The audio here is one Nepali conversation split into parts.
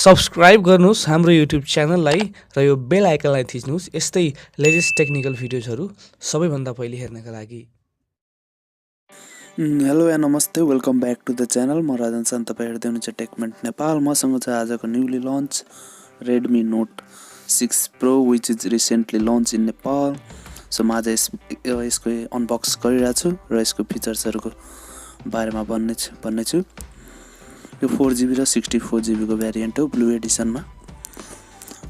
सब्स्क्राइब गर्नुस् हाम्रो युट्युब च्यानललाई र यो बेल आइकनलाई थिच्नुस् यस्तै लेटेस्ट टेक्निकल भिडियोजहरु सबैभन्दा पहिले हेर्नका लागि। हेलो एन्ड नमस्ते, welcome back to the channel. म राजन सान, तपाईं हेर्दै हुनुहुन्छ टेकमेन्ट नेपाल। मसँग छ आजको newly lunch Redmi Note 6 Pro which is recently launched in Nepal। So म आज यसको अनबक्स गरिरहेको छु र यसको फिचर्सहरुको बारेमा भन्ने छु। यो 4GB र 64GB को भेरिएन्ट हो, ब्लू एडिसनमा।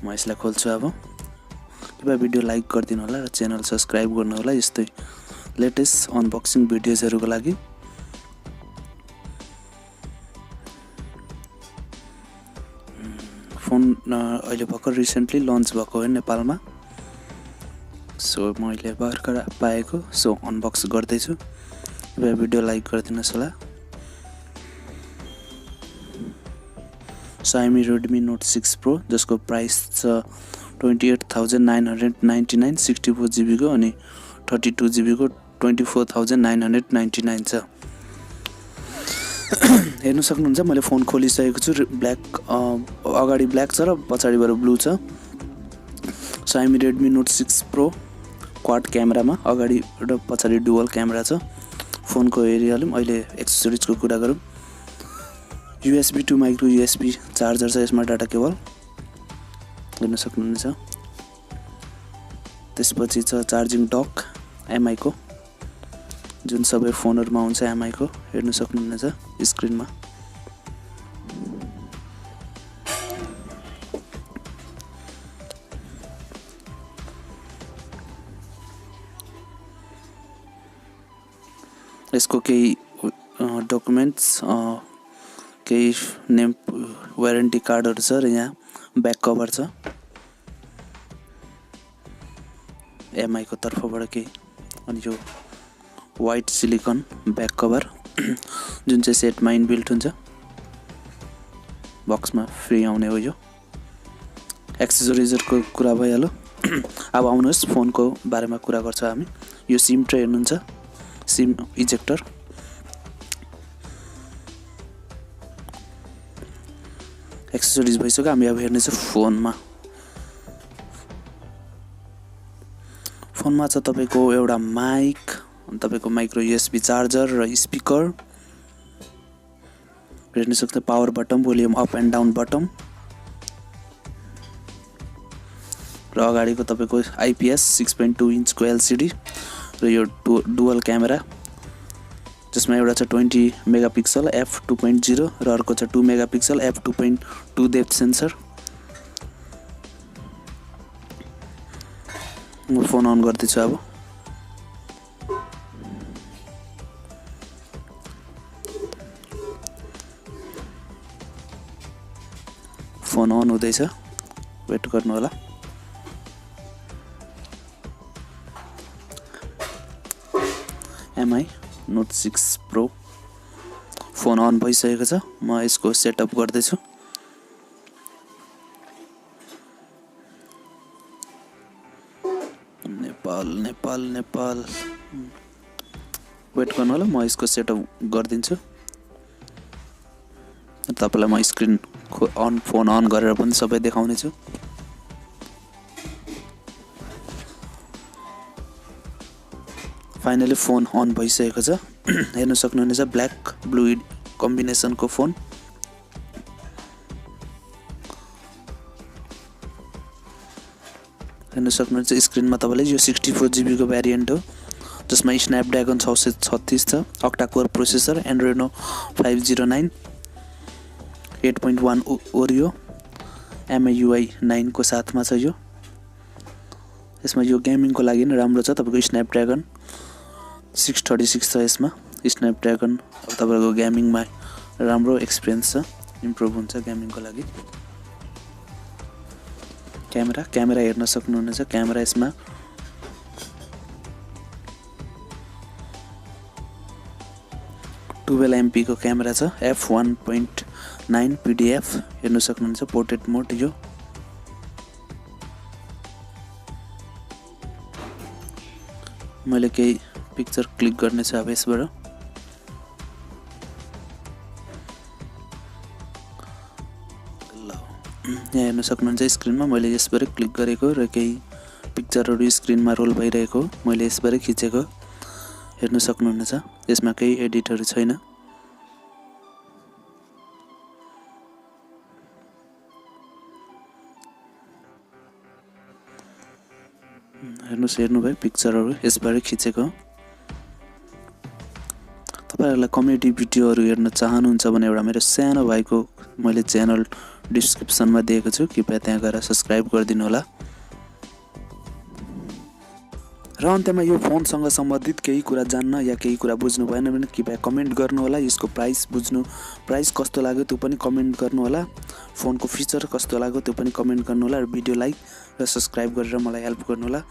म यसलाई खोल्छु अब। कृपया भिडियो लाइक गरिदिनु होला र च्यानल सब्स्क्राइब गर्नु होला यस्तै लेटेस्ट अनबक्सिङ भिडियोजहरुको लागि। फोन अहिले भर्खर रिसेन्टली लन्च भएको हो नेपालमा। सो मैले भर्खर पाएको, सो अनबक्स गर्दै छु। कृपया भिडियो लाइक गरिदिनुहोस् होला। Xiaomi Redmi Note 6 Pro जसको प्राइस छ 28,999 64GB को अनि 32GB को 24,999 छ। हेर्न सक्नुहुन्छ मैले फोन खोलिसकेको छु। ब्ल्याक अगाडि ब्ल्याक छ र पछाडिबाट ब्लू छ। Xiaomi Redmi Note 6 Pro quad क्यामेरामा अगाडि र पछाडि डुअल क्यामेरा छ। फोनको एरियाले अहिले एक्सेसरिजको कुरा गरौँ। USB to micro USB charger छ यसमा, डाटा केबल हेर्न सक्नुहुन्छ। त्यसपछि छ चार्जिङ डक MI को, जुन सबै फोनहरुमा हुन्छ MI को, हेर्न सक्नुहुन्छ स्क्रिनमा। यसको केही डकुमेन्ट्स, केही नेम वारेन्टी कार्डहरु छ र यहाँ ब्याक कभर छ MI को तर्फबाट केही, अनि यो व्हाइट सिलिकन ब्याक कभर जुन चाहिँ सेटमा इनबिल्ट हुन्छ, बक्समा फ्री आउने हो। यो एक्सेसरिजहरुको कुरा भइहाल्यो। अब आउनुहोस् फोनको बारेमा कुरा गर्छ हामी। यो सिम ट्रे हेर्नुहुन्छ, सिम इजेक्टर। एक्सेसरिज भइसक्यो, हामी अब हेर्नेछौँ फोनमा। फोनमा छ तपाईको एउटा माइक, तपाईको माइक्रो USB चार्जर र स्पिकर। हेर्न सक्नुहुन्छ power button, volume up and down button र अगाडिको तपाईको IPS 6.2 इन्चको LCD र यो डुअल क्यामेरा जसमा एउटा छ 20 मेगापिक्सल f2.0 र अर्को छ 2 मेगापिक्सल f2.2 डेप्थ सेन्सर। म फोन अन गर्दैछु अब। फोन अन हुँदैछ, वेट गर्नु होला। MI Note 6 Pro phone on भइसकेको छ। म यसको सेटअप गर्दैछु। नेपाल वेट गर्नु होला, म यसको सेटअप गरिदिन्छु। तपाईलाई म स्क्रिन फोन अन गरेर पनि सबै देखाउने छु। फाइनली फोन अन भइसकेको छ। हेर्न सक्नुहुन्छ ब्ल्याक ब्लू कम्बिनेसनको फोन। हेर्न सक्नुहुन्छ स्क्रिनमा तपाईले यो 64GB को भेरिएन्ट हो, जसमा स्न्यापड्रागन 636 छ, अक्टा कोर प्रोसेसर, एन्ड्रोइड 509, 8.1 ओरियो, MIUI 9 को साथमा छ। यो यसमा यो गेमिङको लागि नै राम्रो छ। तपाईको स्न्यापड्रागन 636 छ यसमा स्न्यापड्रागन। अब तपाईको गेमिङमा राम्रो एक्सपिरियन्स छ, इम्प्रुभ हुन्छ गेमिङको लागि। क्यामेरा हेर्न सक्नुहुन्छ। क्यामेरा यसमा MP को क्यामेरा छ, f1.9 PDF हेर्न सक्नुहुन्छ। पोर्ट्रेट मोड यो। मैले केही पिक्चर क्लिक गर्ने छ अब यसबाट। ल यहाँ हेर्न सक्नुहुन्छ स्क्रिनमा मैले यसबाटै क्लिक गरेको र केही पिक्चरहरू स्क्रिनमा रोल भइरहेको मैले यसबाटै खिचेको हेर्न सक्नुहुनेछ। यसमा केही एडिटहरू छैन। हेर्नुभयो पिक्चरहरू यसबाटै खिचेको। तपाईहरुलाई कमेडी भिडियोहरू हेर्न चाहनुहुन्छ भने एउटा मेरो सानो भाइको मैले च्यानल डिस्क्रिप्सनमा दिएको छु, कृपया त्यहाँ गएर सब्स्क्राइब गरिदिनु होला। र अन्त्यमा यो फोनसँग सम्बन्धित केही कुरा जान्न या केही कुरा बुझ्नु भएन भने कृपया कमेन्ट गर्नु होला। यसको प्राइस कस्तो लाग्यो त्यो पनि कमेन्ट गर्नु होला। फोनको फिचर कस्तो लाग्यो त्यो पनि कमेन्ट गर्नु होला र भिडियो लाइक र सब्स्क्राइब गरेर मलाई हेल्प गर्नु होला।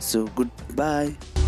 So good by.